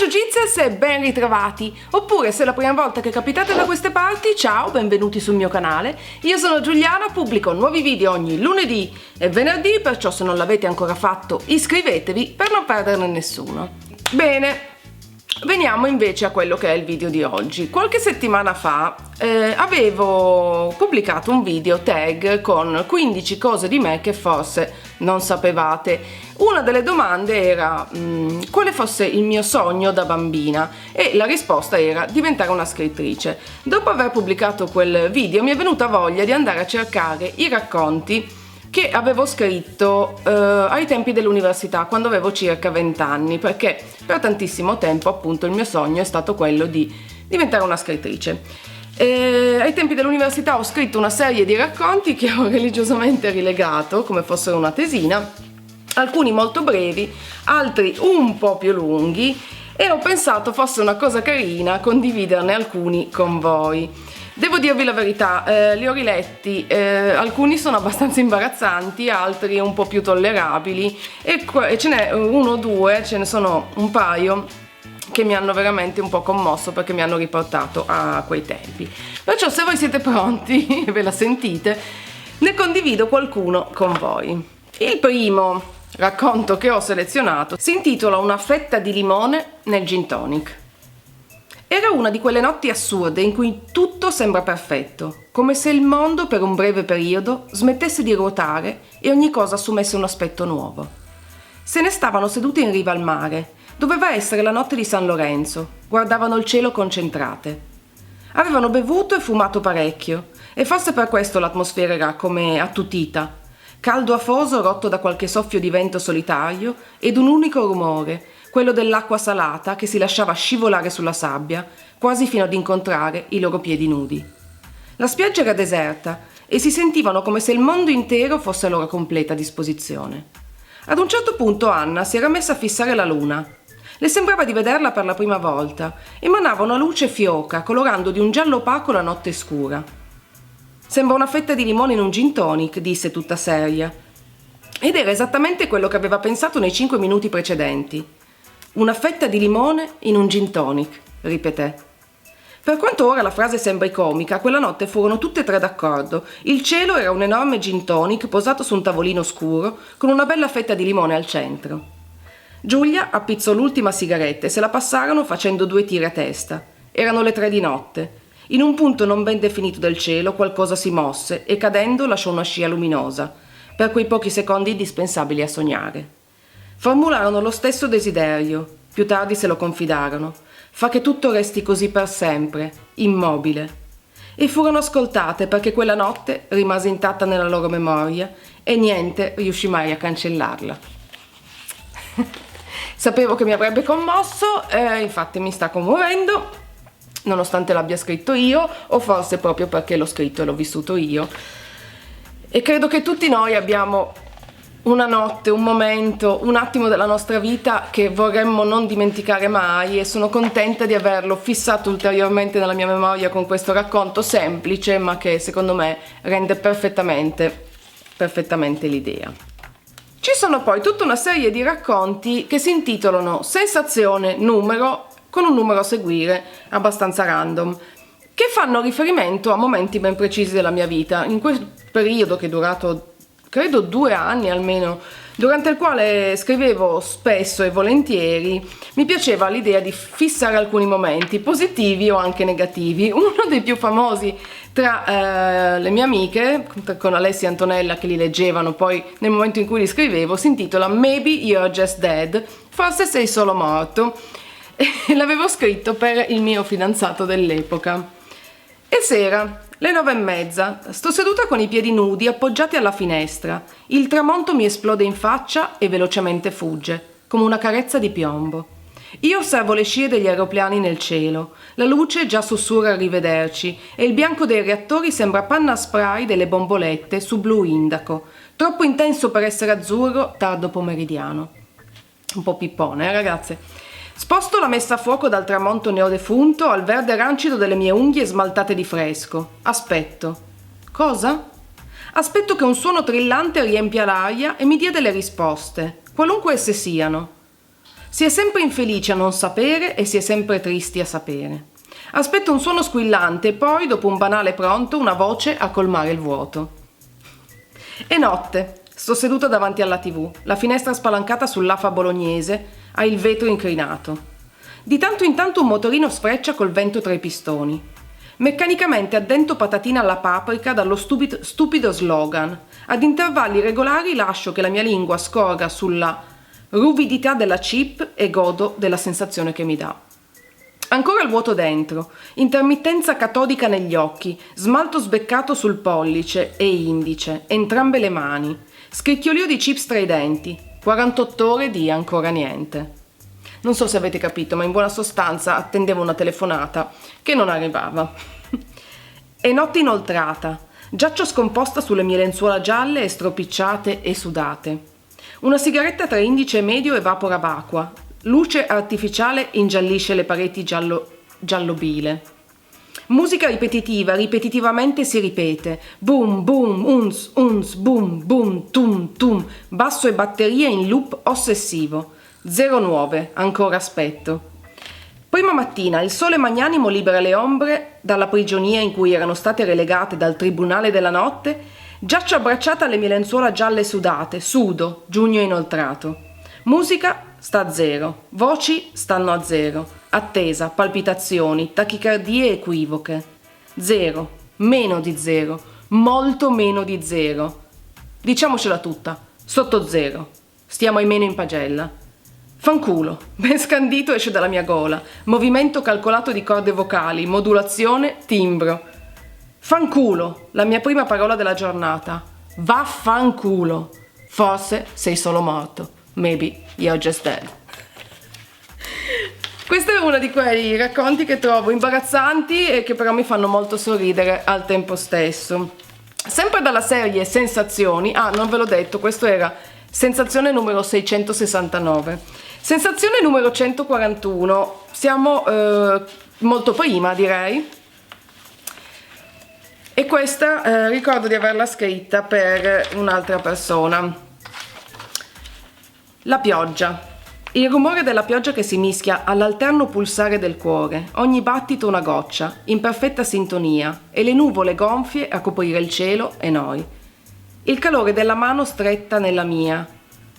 Jiu-Jitsu e ben ritrovati, oppure se è la prima volta che capitate da queste parti, ciao, benvenuti sul mio canale. Io sono Giuliana, pubblico nuovi video ogni lunedì e venerdì, perciò se non l'avete ancora fatto iscrivetevi per non perderne nessuno. Bene, veniamo invece a quello che è il video di oggi. Qualche settimana fa avevo pubblicato un video tag con 15 cose di me che forse non sapevate. Una delle domande era quale fosse il mio sogno da bambina e la risposta era diventare una scrittrice. Dopo aver pubblicato quel video mi è venuta voglia di andare a cercare i racconti che avevo scritto ai tempi dell'università, quando avevo circa 20 anni, perché per tantissimo tempo appunto il mio sogno è stato quello di diventare una scrittrice. Ai tempi dell'università ho scritto una serie di racconti che ho religiosamente rilegato come fossero una tesina, alcuni molto brevi, altri un po' più lunghi, e ho pensato fosse una cosa carina condividerne alcuni con voi. Devo dirvi la verità, li ho riletti, alcuni sono abbastanza imbarazzanti, altri un po' più tollerabili e ce n'è uno o due, ce ne sono un paio che mi hanno veramente un po' commosso perché mi hanno riportato a quei tempi. Perciò se voi siete pronti e ve la sentite, ne condivido qualcuno con voi. Il primo racconto che ho selezionato si intitola Una fetta di limone nel gin tonic. Era una di quelle notti assurde in cui tutto sembra perfetto, come se il mondo per un breve periodo smettesse di ruotare e ogni cosa assumesse un aspetto nuovo. Se ne stavano seduti in riva al mare. Doveva essere la notte di San Lorenzo. Guardavano il cielo concentrate. Avevano bevuto e fumato parecchio, e forse per questo l'atmosfera era come attutita. Caldo afoso rotto da qualche soffio di vento solitario ed un unico rumore, quello dell'acqua salata che si lasciava scivolare sulla sabbia, quasi fino ad incontrare i loro piedi nudi. La spiaggia era deserta e si sentivano come se il mondo intero fosse a loro completa disposizione. Ad un certo punto Anna si era messa a fissare la luna. Le sembrava di vederla per la prima volta. Emanava una luce fioca, colorando di un giallo opaco la notte scura. «Sembra una fetta di limone in un gin tonic», disse tutta seria. Ed era esattamente quello che aveva pensato nei 5 minuti precedenti. «Una fetta di limone in un gin tonic», ripeté. Per quanto ora la frase sembri comica, quella notte furono tutte e tre d'accordo. Il cielo era un enorme gin tonic posato su un tavolino scuro, con una bella fetta di limone al centro. Giulia appizzò l'ultima sigaretta e se la passarono facendo 2 tiri a testa. Erano le 3 di notte. In un punto non ben definito del cielo qualcosa si mosse e cadendo lasciò una scia luminosa, per quei pochi secondi indispensabili a sognare. Formularono lo stesso desiderio, più tardi se lo confidarono. Fa che tutto resti così per sempre, immobile. E furono ascoltate perché quella notte rimase intatta nella loro memoria e niente riuscì mai a cancellarla. Sapevo che mi avrebbe commosso, infatti mi sta commuovendo, nonostante l'abbia scritto io, o forse proprio perché l'ho scritto e l'ho vissuto io. E credo che tutti noi abbiamo una notte, un momento, un attimo della nostra vita che vorremmo non dimenticare mai, e sono contenta di averlo fissato ulteriormente nella mia memoria con questo racconto semplice, ma che secondo me rende perfettamente l'idea. Ci sono poi tutta una serie di racconti che si intitolano Sensazione numero, con un numero a seguire abbastanza random, che fanno riferimento a momenti ben precisi della mia vita, in quel periodo che è durato credo 2 anni almeno, durante il quale scrivevo spesso e volentieri. Mi piaceva l'idea di fissare alcuni momenti, positivi o anche negativi. Uno dei più famosi tra le mie amiche, con Alessia e Antonella che li leggevano poi nel momento in cui li scrivevo, si intitola Maybe You're Just Dead, forse sei solo morto, e l'avevo scritto per il mio fidanzato dell'epoca. E sera, le 9:30, sto seduta con i piedi nudi appoggiati alla finestra. Il tramonto mi esplode in faccia e velocemente fugge, come una carezza di piombo. Io osservo le scie degli aeroplani nel cielo, la luce già sussurra arrivederci e il bianco dei reattori sembra panna spray delle bombolette su blu indaco, troppo intenso per essere azzurro tardo pomeridiano. Un po' pippone, ragazze? Sposto la messa a fuoco dal tramonto neodefunto al verde rancido delle mie unghie smaltate di fresco. Aspetto. Cosa? Aspetto che un suono trillante riempia l'aria e mi dia delle risposte, qualunque esse siano. Si è sempre infelici a non sapere e si è sempre tristi a sapere. Aspetto un suono squillante e poi, dopo un banale pronto, una voce a colmare il vuoto. È notte. Sto seduta davanti alla TV, la finestra spalancata sull'afa bolognese ha il vetro incrinato. Di tanto in tanto un motorino sfreccia col vento tra i pistoni. Meccanicamente addento patatina alla paprika dallo stupido slogan. Ad intervalli regolari lascio che la mia lingua scorga sulla ruvidità della chip e godo della sensazione che mi dà. Ancora il vuoto dentro, intermittenza catodica negli occhi, smalto sbeccato sul pollice e indice, entrambe le mani, scricchiolio di chips tra i denti, 48 ore di ancora niente. Non so se avete capito, ma in buona sostanza attendevo una telefonata che non arrivava. È notte inoltrata, giaccio scomposta sulle mie lenzuola gialle e stropicciate e sudate. Una sigaretta tra indice medio evapora vacua. Luce artificiale ingiallisce le pareti giallo bile. Musica ripetitiva, ripetitivamente si ripete. Boom, boom, uns, uns, boom, boom, tum, tum. Basso e batterie in loop ossessivo. 0 nuove, ancora aspetto. Prima mattina, il sole magnanimo libera le ombre dalla prigionia in cui erano state relegate dal tribunale della notte. Giaccio abbracciata alle mie lenzuola gialle sudate, sudo, giugno inoltrato. Musica sta a 0, voci stanno a 0, attesa, palpitazioni, tachicardie equivoche. 0, meno di 0, molto meno di 0. Diciamocela tutta, sotto 0. Stiamo almeno in pagella. Fanculo, ben scandito esce dalla mia gola, movimento calcolato di corde vocali, modulazione, timbro. Fanculo, la mia prima parola della giornata. Vaffanculo. Forse sei solo morto. Maybe you're just dead. Questo è uno di quei racconti che trovo imbarazzanti e che però mi fanno molto sorridere al tempo stesso. Sempre dalla serie Sensazioni, non ve l'ho detto, questo era sensazione numero 669. Sensazione numero 141, siamo molto prima direi. E questa ricordo di averla scritta per un'altra persona. La pioggia. Il rumore della pioggia che si mischia all'alterno pulsare del cuore, ogni battito una goccia, in perfetta sintonia, e le nuvole gonfie a coprire il cielo e noi. Il calore della mano stretta nella mia,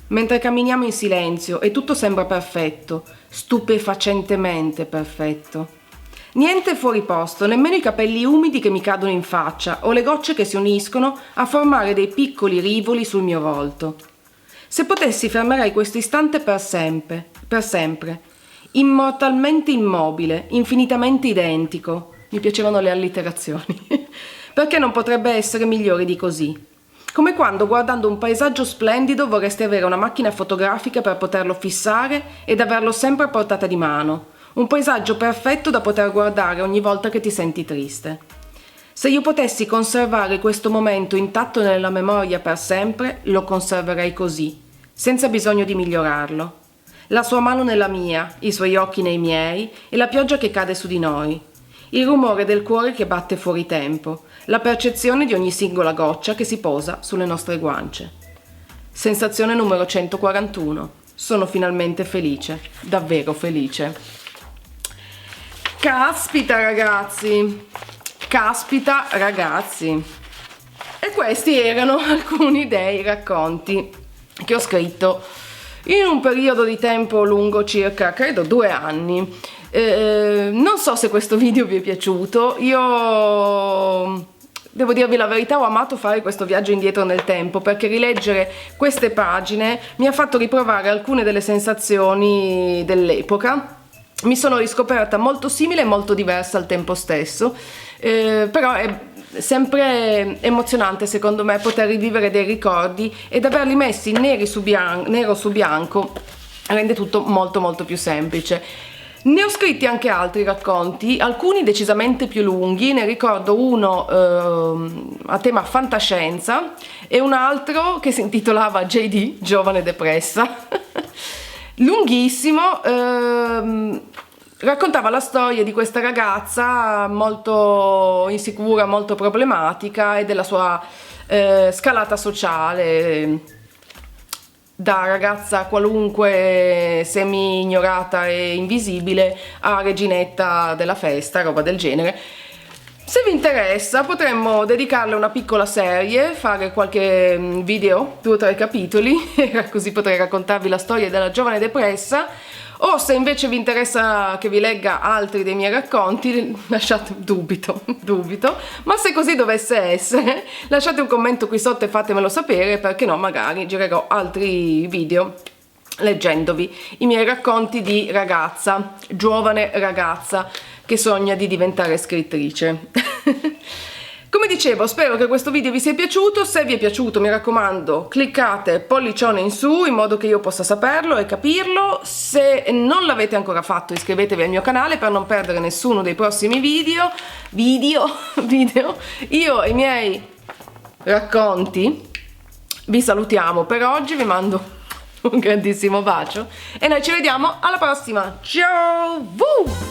mentre camminiamo in silenzio e tutto sembra perfetto, stupefacentemente perfetto. Niente fuori posto, nemmeno i capelli umidi che mi cadono in faccia o le gocce che si uniscono a formare dei piccoli rivoli sul mio volto. Se potessi fermerei questo istante per sempre, immortalmente immobile, infinitamente identico. Mi piacevano le allitterazioni. Perché non potrebbe essere migliore di così? Come quando guardando un paesaggio splendido vorresti avere una macchina fotografica per poterlo fissare ed averlo sempre a portata di mano. Un paesaggio perfetto da poter guardare ogni volta che ti senti triste. Se io potessi conservare questo momento intatto nella memoria per sempre, lo conserverei così, senza bisogno di migliorarlo. La sua mano nella mia, i suoi occhi nei miei e la pioggia che cade su di noi. Il rumore del cuore che batte fuori tempo, la percezione di ogni singola goccia che si posa sulle nostre guance. Sensazione numero 141. Sono finalmente felice, davvero felice. Caspita ragazzi! Caspita ragazzi! E questi erano alcuni dei racconti che ho scritto in un periodo di tempo lungo circa, credo, 2 anni. Non so se questo video vi è piaciuto. Io devo dirvi la verità, ho amato fare questo viaggio indietro nel tempo perché rileggere queste pagine mi ha fatto riprovare alcune delle sensazioni dell'epoca. Mi sono riscoperta molto simile e molto diversa al tempo stesso, però è sempre emozionante secondo me poter rivivere dei ricordi ed averli messi nero su bianco rende tutto molto molto più semplice. Ne ho scritti anche altri racconti, alcuni decisamente più lunghi, ne ricordo uno a tema fantascienza e un altro che si intitolava JD, Giovane Depressa. Lunghissimo, raccontava la storia di questa ragazza molto insicura, molto problematica e della sua scalata sociale. da ragazza qualunque semi ignorata e invisibile a reginetta della festa, roba del genere. Se vi interessa potremmo dedicarle una piccola serie, fare qualche video, 2 o 3 capitoli, così potrei raccontarvi la storia della giovane depressa. O se invece vi interessa che vi legga altri dei miei racconti, lasciate, dubito, ma se così dovesse essere, lasciate un commento qui sotto e fatemelo sapere, perché no, magari girerò altri video leggendovi i miei racconti di ragazza, giovane ragazza che sogna di diventare scrittrice. Come dicevo, spero che questo video vi sia piaciuto. Se vi è piaciuto, mi raccomando, cliccate pollicione in su in modo che io possa saperlo e capirlo. Se non l'avete ancora fatto, iscrivetevi al mio canale per non perdere nessuno dei prossimi video. Io e i miei racconti vi salutiamo per oggi, vi mando un grandissimo bacio e noi ci vediamo alla prossima. Ciao!